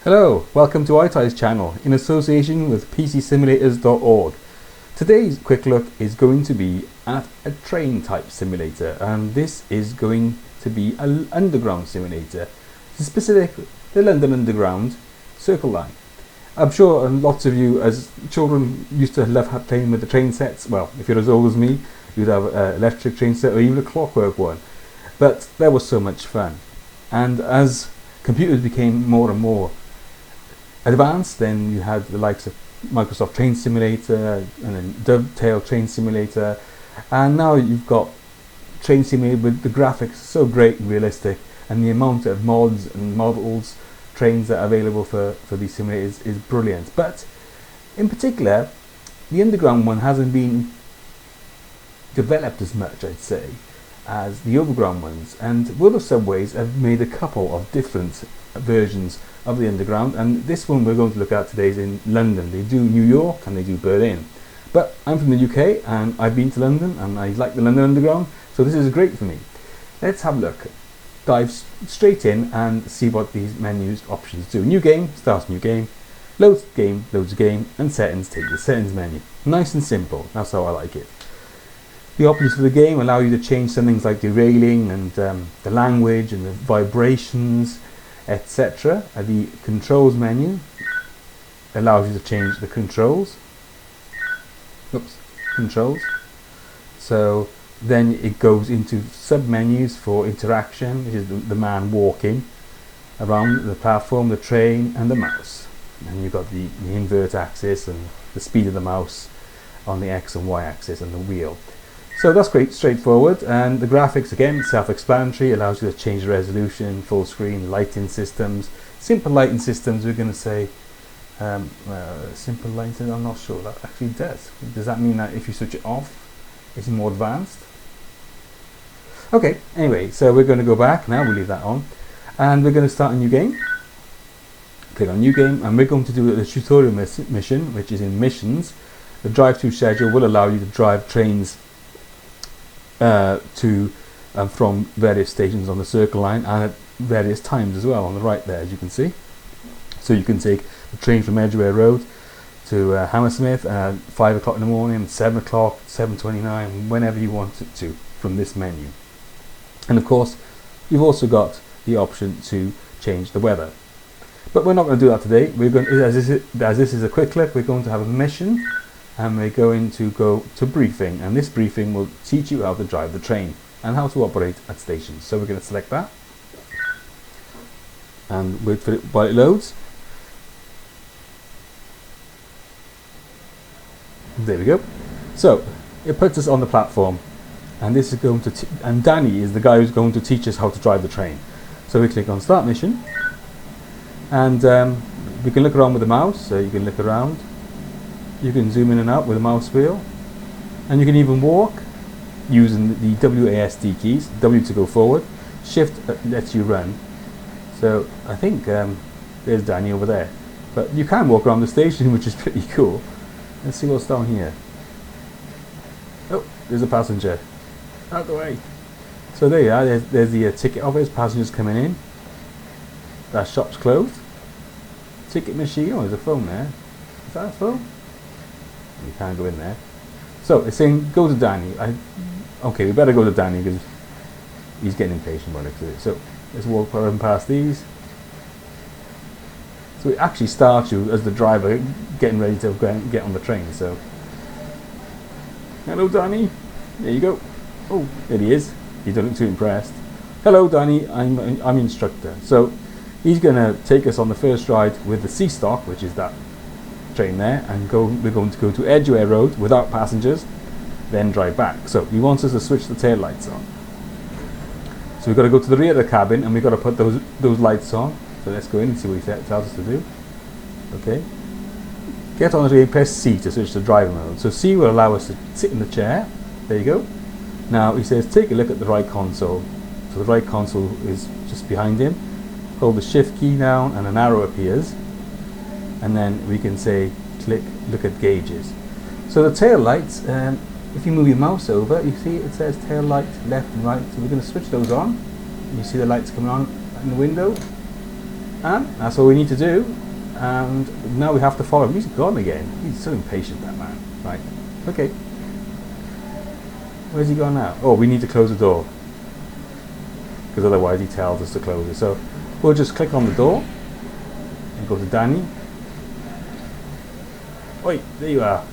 Hello, welcome to iTie's channel in association with PCSimulators.org. Today's quick look is going to be at a train type simulator, and this is going to be an underground simulator, specific the London Underground Circle Line. I'm sure lots of you as children used to love playing with the train sets. Well, if you're as old as me, you'd have an electric train set or even a clockwork one. But that was so much fun. And as computers became more and more advanced, then you had the likes of Microsoft Train Simulator and then Dovetail Train Simulator, and now you've got Train Simulator with the graphics so great and realistic, and the amount of mods and models, trains that are available for these simulators is brilliant. But in particular, the underground one hasn't been developed as much, I'd say, as the overground ones, and World of Subways have made a couple of different versions of the underground, and this one we're going to look at today is in London. They do New York and they do Berlin, but I'm from the UK and I've been to London and I like the London Underground, so this is great for me. Let's have a look, dive straight in and see what these menus options do. New game, starts new game, loads game, loads game, and settings, take the settings menu. Nice and simple, that's how I like it. The options for the game allow you to change some things like derailing and the language and the vibrations, etc. The controls menu allows you to change the controls. Controls. So then it goes into sub-menus for interaction, which is the man walking around the platform, the train, and the mouse. And you've got the invert axis and the speed of the mouse on the X and Y axis and the wheel. So that's great, straightforward, and the graphics again self-explanatory, allows you to change the resolution, full screen, lighting systems, simple lighting systems. We're going to say simple lighting. I'm not sure that actually does. Does that mean that if you switch it off, it's more advanced? Okay, anyway, so we're going to go back now. We'll leave that on, and we're going to start a new game. Click on new game, and we're going to do the tutorial mission, which is in missions. The drive-through schedule will allow you to drive trains to and from various stations on the Circle Line, and at various times as well on the right there, as you can see. So you can take the train from Edgware Road to Hammersmith at 5 o'clock in the morning, 7 o'clock, 7:29, whenever you want it to from this menu. And of course you've also got the option to change the weather, but we're not going to do that today. We're going, as this is a quick look, we're going to have a mission, and we're going to go to briefing, and this briefing will teach you how to drive the train and how to operate at stations. So we're going to select that and wait for it while it loads. There we go. So it puts us on the platform, and this is going to and Danny is the guy who's going to teach us how to drive the train. So we click on start mission, and we can look around with the mouse. So you can look around. You can zoom in and out with the mouse wheel, and you can even walk using the WASD keys. W to go forward, Shift lets you run. So I think there's Danny over there, but you can walk around the station, which is pretty cool. Let's see what's down here. Oh, there's a passenger. Out the way. So there you are, there's the ticket office, passengers coming in. That shop's closed. Ticket machine, oh there's a phone there. Is that a phone? You can't go in there. So it's saying go to Danny. Okay, we better go to Danny because he's getting impatient by the looks of it. So let's walk around past these. So it actually starts you as the driver getting ready to get on the train. So hello Danny, there you go. Oh, there he is. He doesn't look too impressed. Hello Danny, I'm instructor. So he's going to take us on the first ride with the C-Stock, which is that train there, and we're going to go to Edgware Road without passengers, then drive back. So he wants us to switch the tail lights on. So we've got to go to the rear of the cabin, and we've got to put those lights on. So let's go in and see what he tells us to do. Okay. Get on the train, press C to switch to driver mode. So C will allow us to sit in the chair. There you go. Now he says take a look at the right console. So the right console is just behind him. Hold the shift key down and an arrow appears, and then we can say click look at gauges. So the tail lights, if you move your mouse over, you see it says tail light left and right. So we're going to switch those on. You see the lights coming on in the window. And that's all we need to do. And now we have to follow him. He's gone again. He's so impatient, that man. Right. Okay. Where's he gone now? Oh, we need to close the door. Because otherwise he tells us to close it. So we'll just click on the door and go to Danny. Oi, there you are.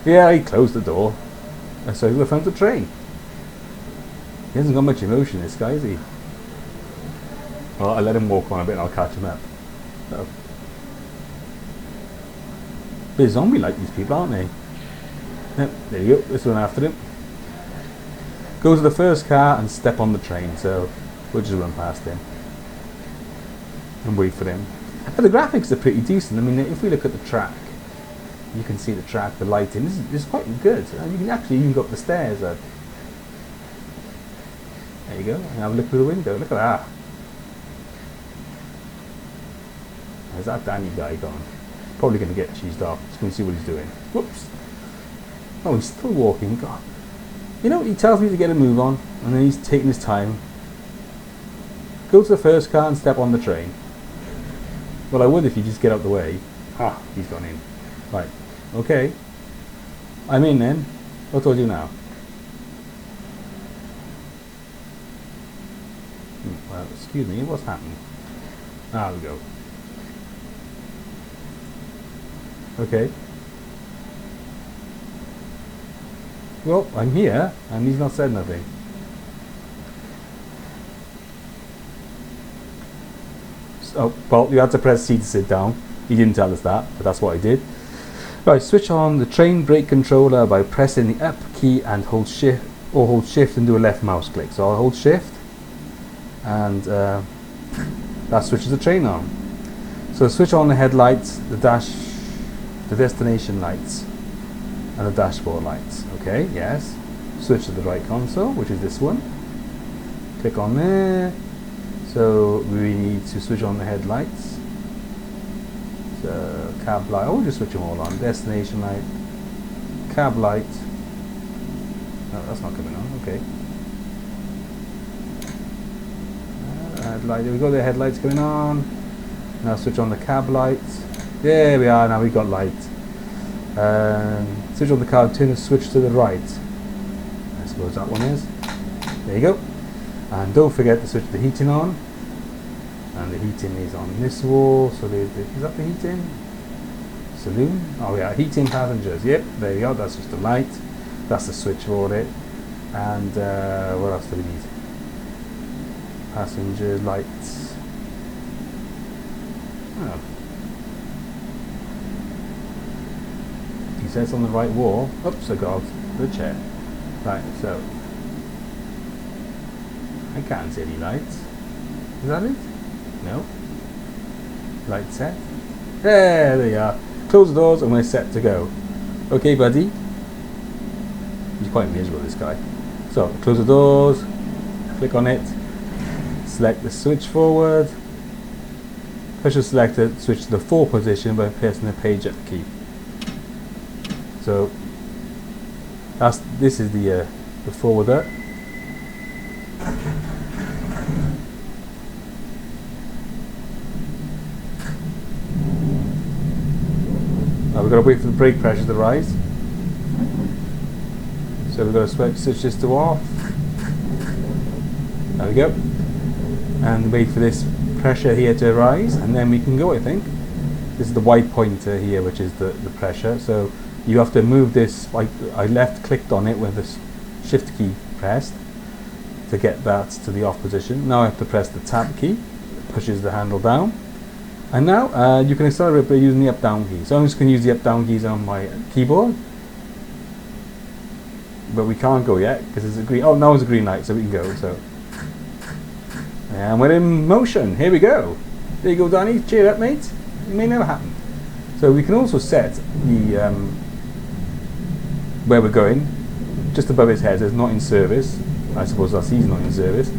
Yeah, he closed the door. And so we found the train. He hasn't got much emotion, this guy, is he? Well, I'll let him walk on a bit and I'll catch him up. So. They're zombie-like, these people, aren't they? Yep, there you go. This one after him. Go to the first car and step on the train. So we'll just run past him and wait for him. And the graphics are pretty decent. I mean, if we look at the track, you can see the track, the lighting. This is quite good. You can actually even go up the stairs. There you go. And have a look through the window. Look at that. There's that Danny guy gone. Probably going to get cheesed off. Just going to see what he's doing. Whoops. Oh, he's still walking. God. You know, he tells me to get a move on, and then he's taking his time. Go to the first car and step on the train. Well, I would if you just get out the way. Ah, he's gone in. Right. Okay. I'm in then. What do I do now? Well, excuse me. What's happening? Ah, we go. Okay. Well, I'm here, and he's not said nothing. So, well, you had to press C to sit down. He didn't tell us that, but that's what I did. Right, switch on the train brake controller by pressing the up key and hold shift, or hold shift and do a left mouse click. So I'll hold shift, and that switches the train on. So switch on the headlights, the destination lights, and the dashboard lights. Okay, yes. Switch to the right console, which is this one. Click on there. So we need to switch on the headlights. So cab light. Oh, we'll just switch them all on. Destination light, cab light. No, that's not coming on. Okay. Headlight. There we go. The headlights going on. Now switch on the cab lights. There we are. Now we got light. Switch on the car, turn the switch to the right. I suppose that one is. There you go. And don't forget to switch the heating on. And the heating is on this wall. So is that the heating? Saloon? Oh yeah, heating passengers. Yep, there you go. That's just the light. That's the switch for it. And what else do we need? Passenger lights. Oh. He says on the right wall. Oops, I got the chair. Right, so I can't see any lights. Is that it? No. Light set. There they are. Close the doors and we're set to go. Okay, buddy. He's quite miserable, this guy. So, close the doors. Click on it. Select the switch forward. Push the selector, switch to the 4 position by pressing the page up key. So this is the forwarder. Now we've got to wait for the brake pressure to rise. So we've got to switch this to off. There we go. And wait for this pressure here to rise, and then we can go, I think. This is the white pointer here, which is the pressure. So you have to move this. I left clicked on it with the shift key pressed to get that to the off position. Now I have to press the tab key, it pushes the handle down. And now you can accelerate by using the up down key. So I'm just going to use the up down keys on my keyboard. But we can't go yet because it's a green. Oh, now it's a green light, so we can go. So, and we're in motion. Here we go. There you go, Danny. Cheer up, mate. It may never happen. So we can also set the where we're going just above his head. It's not in service. I suppose that's he's not in service.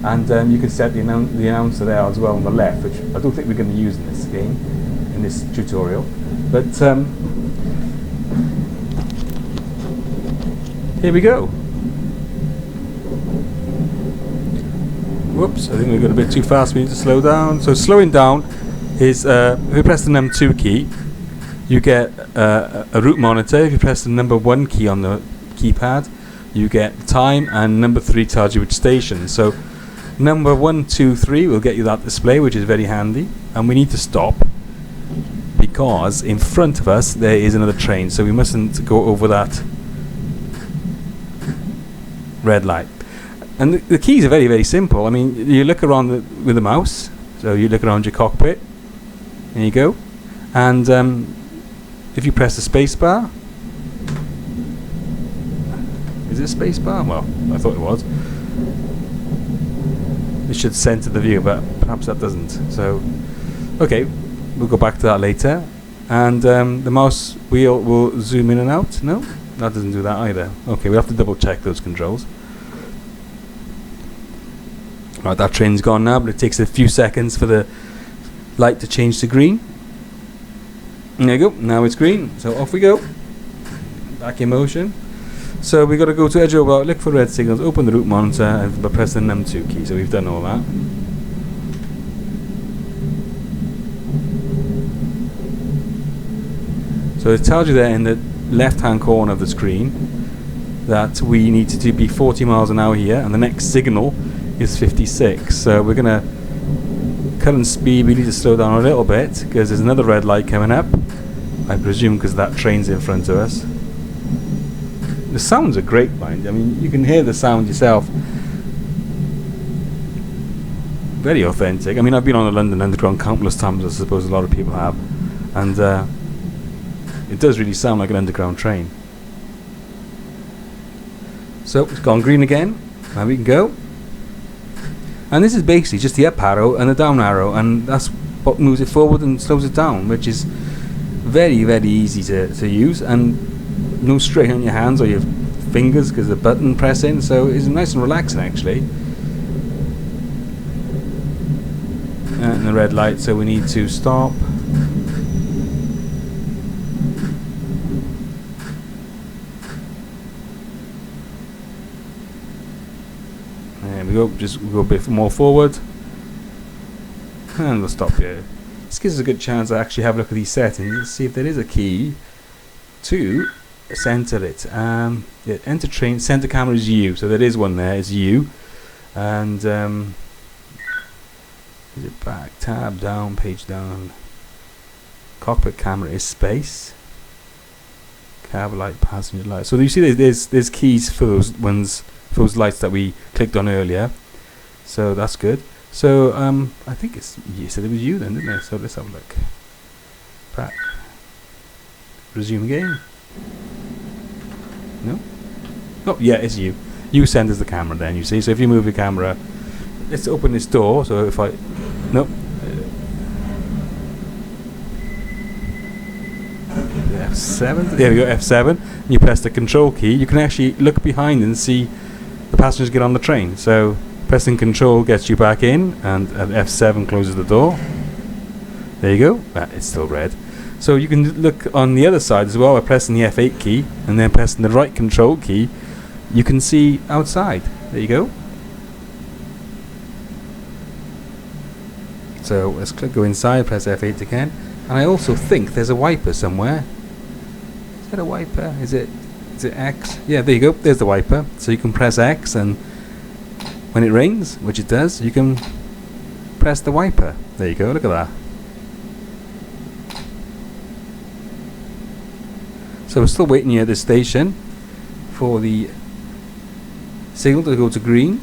And you can set the announcer there as well on the left, which I don't think we're going to use in this game, in this tutorial. But here we go. Whoops, I think we got a bit too fast. We need to slow down. So slowing down is if you press the num2 key, you get a route monitor. If you press the number 1 key on the keypad, you get time, and number 3 tells you which station. So number 1, 2, 3 will get you that display, which is very handy. And we need to stop because in front of us there is another train, so we mustn't go over that red light. And the keys are very, very simple. I mean, you look around with the mouse, so you look around your cockpit. There you go. And if you press the space bar, is it space bar? Well, I thought it was. It should center the view, but perhaps that doesn't. So, okay, we'll go back to that later. And the mouse wheel will zoom in and out. No, that doesn't do that either. Okay, we have to double check those controls. Right, that train's gone now, but it takes a few seconds for the light to change to green. There you go, now it's green, so off we go. Back in motion. So we got to go to Edge Over, look for red signals, open the route monitor, and press the num2 key. So we've done all that. So it tells you there in the left-hand corner of the screen that we need to be 40 miles an hour here, and the next signal is 56. So we're gonna current speed. We need to slow down a little bit because there's another red light coming up. I presume because that train's in front of us. The sounds are great, mind. I mean, you can hear the sound yourself. Very authentic. I mean, I've been on the London Underground countless times. I suppose a lot of people have, and it does really sound like an underground train. So it's gone green again. Now we can go. And this is basically just the up arrow and the down arrow, and that's what moves it forward and slows it down, which is very, very easy to use, and no strain on your hands or your fingers because the button pressing, so it's nice and relaxing actually. And the red light, so we need to stop. There we go, just go a bit more forward. And we'll stop here. This gives us a good chance to actually have a look at these settings and see if there is a key to center it. Yeah, enter train, center camera is U, so there is one there, it's U. And is it back, tab, down, page down. Cockpit camera is space. Cab light, passenger light. So you see there's keys for those ones, for those lights that we clicked on earlier. So that's good. So I think it's, you said it was U then, didn't it? So let's have a look. Back. Resume game. No? Oh yeah, it's U. U centers the camera then, you see. So if you move the camera, let's open this door. So if I, nope. F7. There we go, F7. And you press the control key. You can actually look behind and see the passengers get on the train. So pressing control gets you back in, and F7 closes the door. There you go. It's still red. So you can look on the other side as well by pressing the F8 key and then pressing the right control key. You can see outside. There you go. So let's go inside, press F8 again. And I also think there's a wiper somewhere. Is that a wiper? Is it X? Yeah, there you go. There's the wiper. So you can press X, and when it rains, which it does, you can press the wiper. There you go. Look at that. So we're still waiting here at this station for the signal to go to green.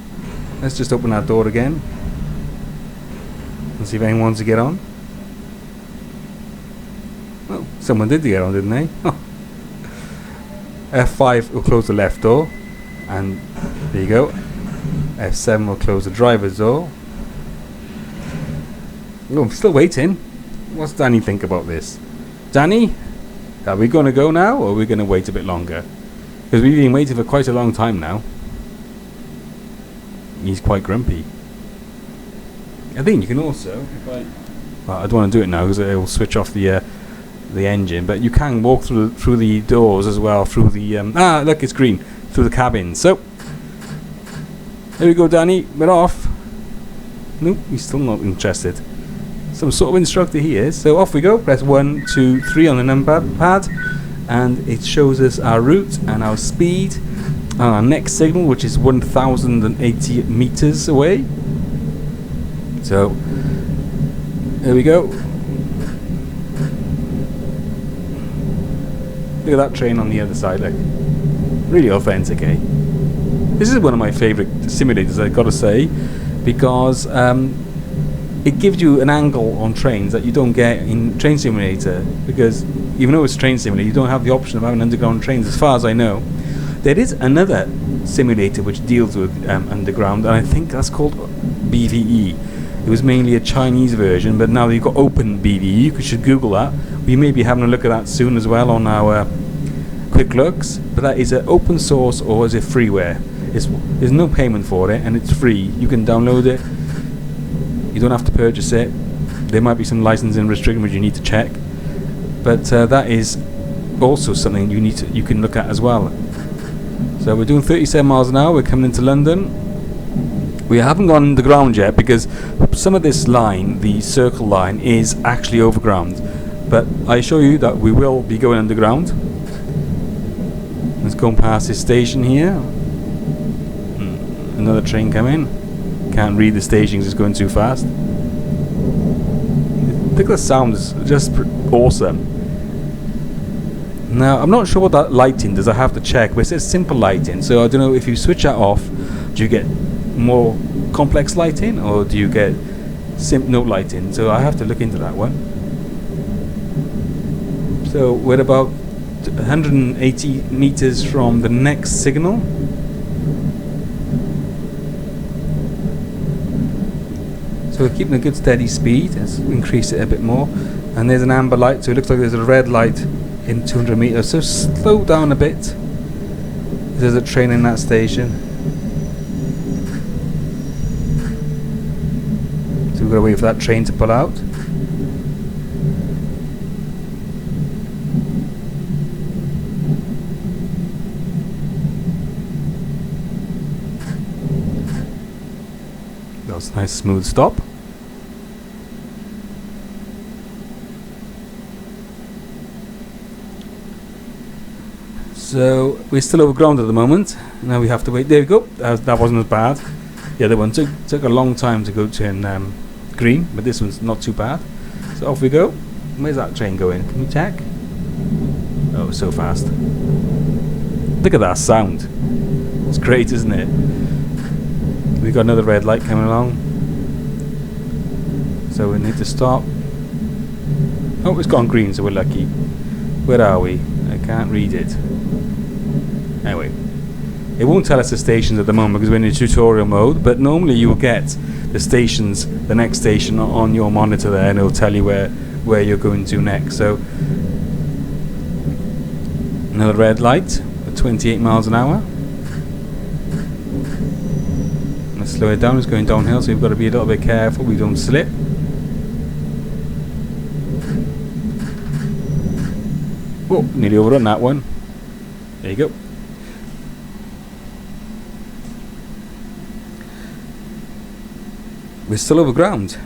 Let's just open that door again and see if anyone wants to get on. Well, someone did get on, didn't they? Oh. F5 will close the left door, and there you go. F7 will close the driver's door. Oh, I'm still waiting. What's Danny think about this? Danny, are we going to go now, or are we going to wait a bit longer? Because we've been waiting for quite a long time now. He's quite grumpy. I think you can also, if I... Well, I don't want to do it now because it will switch off the engine, but you can walk through the doors as well, through the... look, it's green. Through the cabin. So, here we go, Danny. We're off. Nope, he's still not interested. Some sort of instructor he is. So off we go. Press 1, 2, 3 on the number pad, and it shows us our route and our speed and our next signal, which is 1080 meters away. So there we go. Look at that train on the other side, like really authentic, eh? This is one of my favorite simulators, I've got to say, because it gives you an angle on trains that you don't get in Train Simulator, because even though it's Train Simulator, you don't have the option of having underground trains, as far as I know. There is another simulator which deals with underground, and I think that's called BVE. It was mainly a Chinese version, but now you've got Open BVE. You should Google that. We may be having a look at that soon as well on our quick looks. But that is an open source, or is it freeware? There's no payment for it, and it's free. You can download it. You don't have to purchase it. There might be some licensing restrictions which you need to check, but that is also something you can look at as well. So we're doing 37 miles an hour. We're coming into London. We haven't gone underground yet because some of this line, the circle line, is actually overground. But I assure you that we will be going underground. Let's go past this station here. Another train coming. Can't read the stations, it's going too fast. I think the sound is just awesome. Now, I'm not sure what that lighting does, I have to check, but it says simple lighting, so I don't know if you switch that off, do you get more complex lighting, or do you get no lighting? So I have to look into that one. So we're about 180 meters from the next signal. So we're keeping a good steady speed. Let's increase it a bit more. And there's an amber light, so it looks like there's a red light in 200 meters. So slow down a bit. There's a train in that station. So we've got to wait for that train to pull out. That was a nice smooth stop. So we're still overground at the moment. Now we have to wait. There we go. That wasn't as bad. The other one took a long time to go turn green, but this one's not too bad. So off we go. Where's that train going? Can we check? Oh, so fast. Look at that sound. It's great, isn't it? We've got another red light coming along. So we need to stop. Oh, it's gone green, so we're lucky. Where are we? I can't read it. Anyway, it won't tell us the stations at the moment because we're in tutorial mode, but normally you will get the stations, the next station on your monitor there, and it'll tell you where you're going to next. So another red light at 28 miles an hour. Let's slow it down. It's going downhill, so we've got to be a little bit careful we don't slip. Oh, nearly overrun that one. There you go. We're still overground.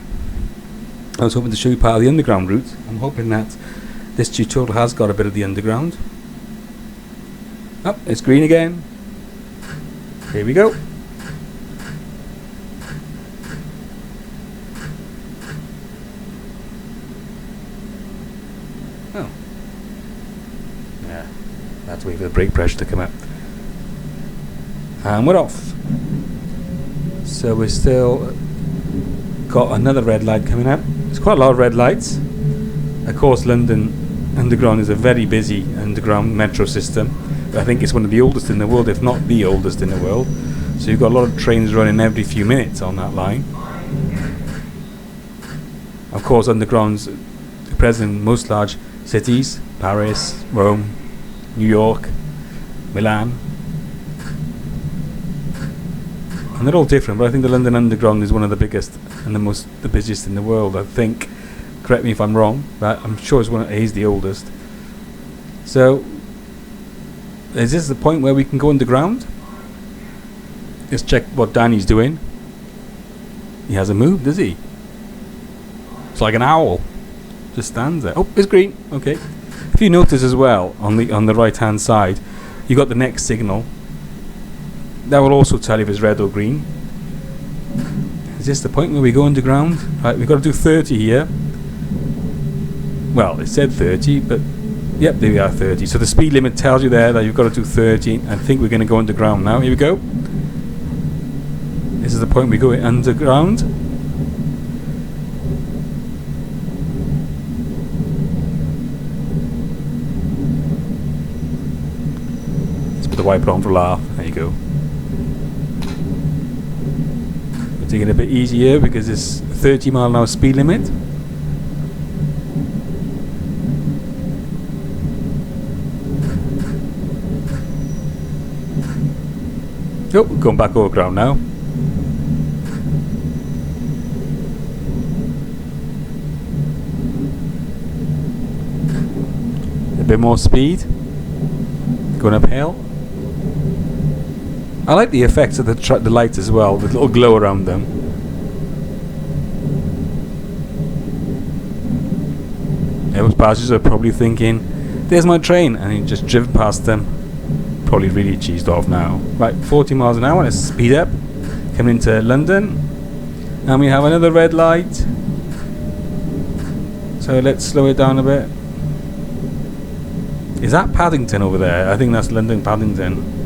I was hoping to show you part of the underground route. I'm hoping that this tutorial has got a bit of the underground. Oh, it's green again. Here we go. Oh. Yeah, that's wait for the brake pressure to come up. And we're off. So we're still got another red light coming up. There's quite a lot of red lights. Of course, London Underground is a very busy underground metro system. I think it's one of the oldest in the world, if not the oldest in the world. So you've got a lot of trains running every few minutes on that line. Of course, underground's present in most large cities: Paris, Rome, New York, Milan. And they're all different, but I think the London Underground is one of the biggest and the busiest in the world. I think, correct me if I'm wrong, but I'm sure it is the oldest. So, is this the point where we can go underground? Let's check what Danny's doing. He hasn't moved, does he? It's like an owl. Just stands there. Oh, it's green. Okay. If you notice as well, on the right hand side, you got the next signal. That will also tell you if it's red or green. Is this the point where we go underground? Right, we've got to do 30 here. Well, it said 30, but yep, there we are, 30. So the speed limit tells you there that you've got to do 30. I think we're going to go underground now. Here we go. This is the point we go underground. Let's put the wiper on for a laugh. There you go. We're taking it a bit easier because it's 30 mile an hour speed limit. Oh, we're going back over ground now. A bit more speed. Going uphill. I like the effects of the lights as well, the little glow around them. Those passengers are probably thinking, there's my train, and he just driven past them. Probably really cheesed off now. Right, 40 miles an hour, let's speed up. Coming into London. And we have another red light. So let's slow it down a bit. Is that Paddington over there? I think that's London Paddington.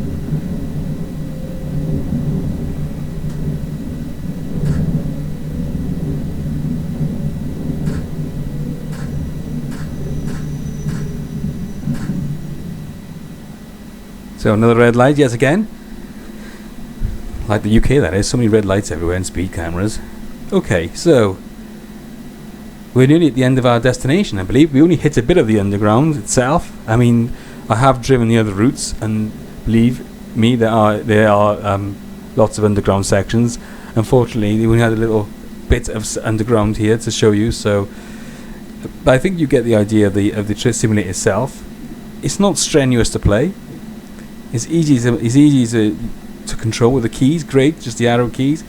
So another red light yet again. Like the UK, that is. So many red lights everywhere and speed cameras. Okay, so we're nearly at the end of our destination, I believe. We only hit a bit of the underground itself. I mean, I have driven the other routes, and believe me, there are lots of underground sections. Unfortunately, we only had a little bit of underground here to show you. So, but I think you get the idea of the simulator itself. It's not strenuous to play. It's easy to control with the keys. Great, just the arrow keys.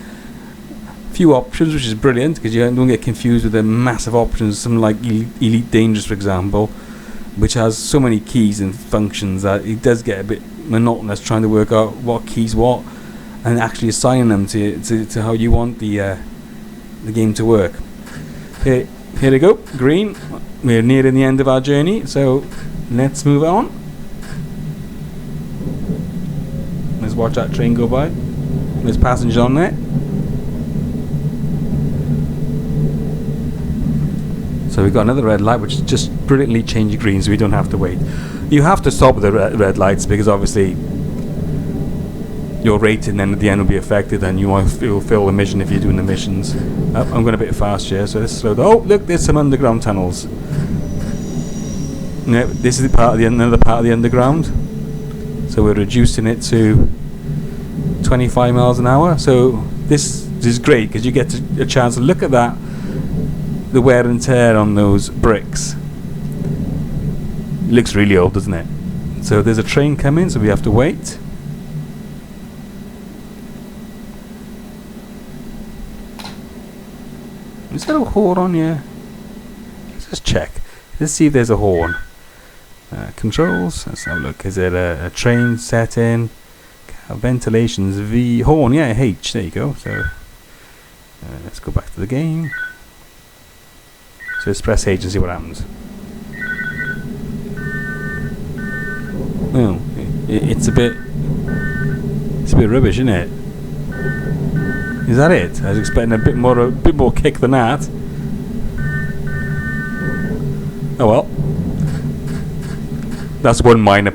Few options, which is brilliant because you don't get confused with the massive options. Something like Elite Dangerous, for example, which has so many keys and functions that it does get a bit monotonous trying to work out what keys what and actually assigning them to how you want the game to work. Here we go, green. We're nearing the end of our journey, so let's move on. Let's watch that train go by. There's passengers on there. So we've got another red light, which just brilliantly changes green, so we don't have to wait. You have to stop at the red lights because obviously your rating then at the end will be affected, and you won't fulfill the mission if you're doing the missions. I'm going a bit fast here, so let's slow down. Oh, look, there's some underground tunnels. Yeah, this is another part of the underground. So we're reducing it to 25 miles an hour. So this is great because you get a chance to look at that, the wear and tear on those bricks. It looks really old, doesn't it? So there's a train coming, so we have to wait. Is there a horn on here? Let's just check. Let's see if there's a horn. Controls, let's have a look. Is it a train setting? Ventilations, V, horn, yeah, H, there you go. So let's go back to the game. So let's press H and see what happens. Well, it's a bit rubbish, isn't it? Is that it? I was expecting a bit more kick than that. Oh well. That's one minus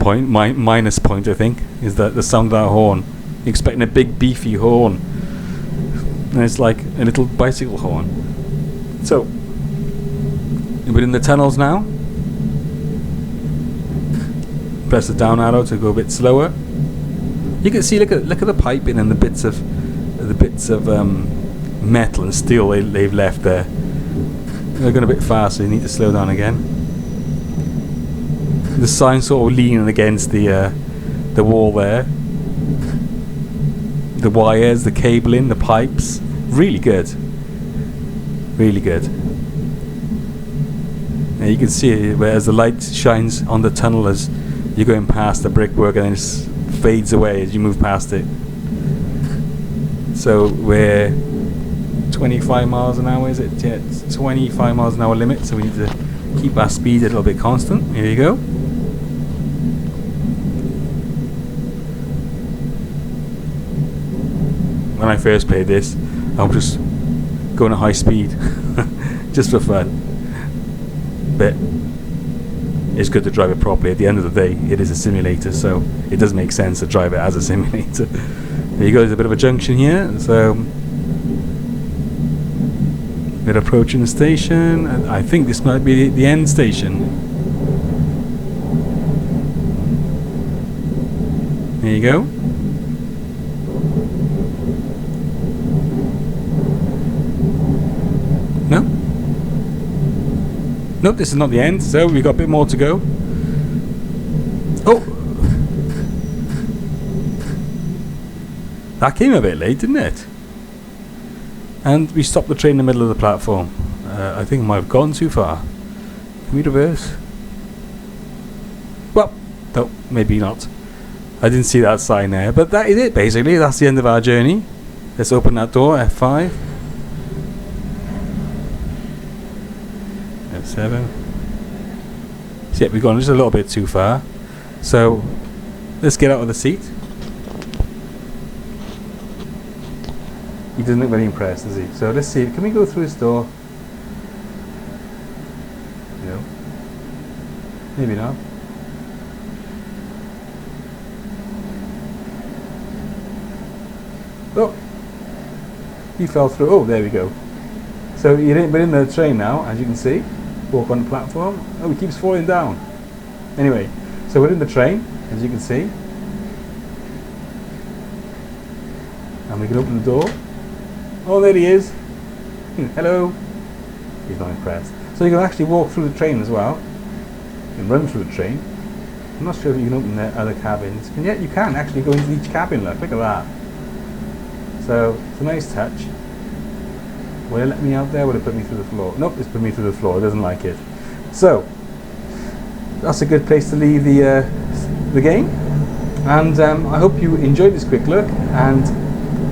point, I think, is that the sound of that horn. You're expecting a big beefy horn, and it's like a little bicycle horn. So we're in the tunnels now. Press the down arrow to go a bit slower. You can see, look at the piping and the bits of metal and steel they've left there. They're going a bit fast, so you need to slow down again. The sign sort of leaning against the wall there. The wires, the cabling, the pipes, really good. Really good. Now you can see where as the light shines on the tunnel as you're going past the brickwork, and then it fades away as you move past it. So we're 25 miles an hour, is it? Yeah, it's 25 miles an hour limit, so we need to keep our speed a little bit constant. Here you go. When I first played this, I was just going at high speed just for fun, but it's good to drive it properly. At the end of the day, it is a simulator, so it does make sense to drive it as a simulator. There you go, there's a bit of a junction here, so we're approaching the station, and I think this might be the end station. There you go. No? Nope, this is not the end, so we've got a bit more to go. Oh! That came a bit late, didn't it? And we stopped the train in the middle of the platform. I think I might have gone too far. Can we reverse? Well, no, maybe not. I didn't see that sign there, but that is it basically. That's the end of our journey. Let's open that door, F5. F7. So yeah, we've gone just a little bit too far. So let's get out of the seat. He doesn't look very impressed, does he? So let's see. Can we go through this door? No. Maybe not. Oh! He fell through. Oh, there we go. So we're in the train now, as you can see. Walk on the platform. Oh, he keeps falling down. Anyway, so we're in the train, as you can see. And we can open the door. Oh, there he is. Hello. He's not impressed. So you can actually walk through the train as well. You can run through the train. I'm not sure if you can open the other cabins. And yet you can actually go into each cabin. Look at that. So it's a nice touch. Will it let me out there? Will it put me through the floor? Nope, it's put me through the floor. It doesn't like it. So that's a good place to leave the game. And I hope you enjoyed this quick look. And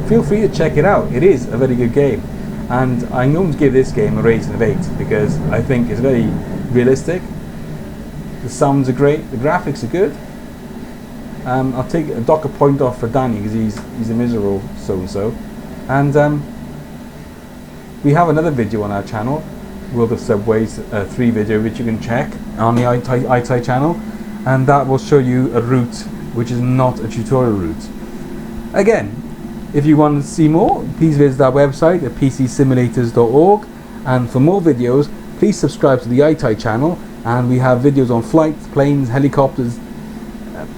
feel free to check it out. It is a very good game, and I'm going to give this game a rating of 8 because I think it's very realistic. The sounds are great, the graphics are good. I'll take a dock a point off for Danny because he's a miserable so-and-so. And we have another video on our channel, World of Subways 3 video, which you can check on the iTai channel, and that will show you a route which is not a tutorial route. Again, if you want to see more, please visit our website at pcsimulators.org, and for more videos, please subscribe to the iTai channel, and we have videos on flights, planes, helicopters,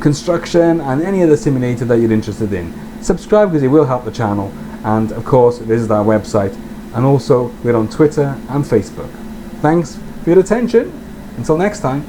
construction, and any other simulator that you're interested in. Subscribe because it will help the channel, and of course visit our website, and also we're on Twitter and Facebook. Thanks for your attention. Until next time.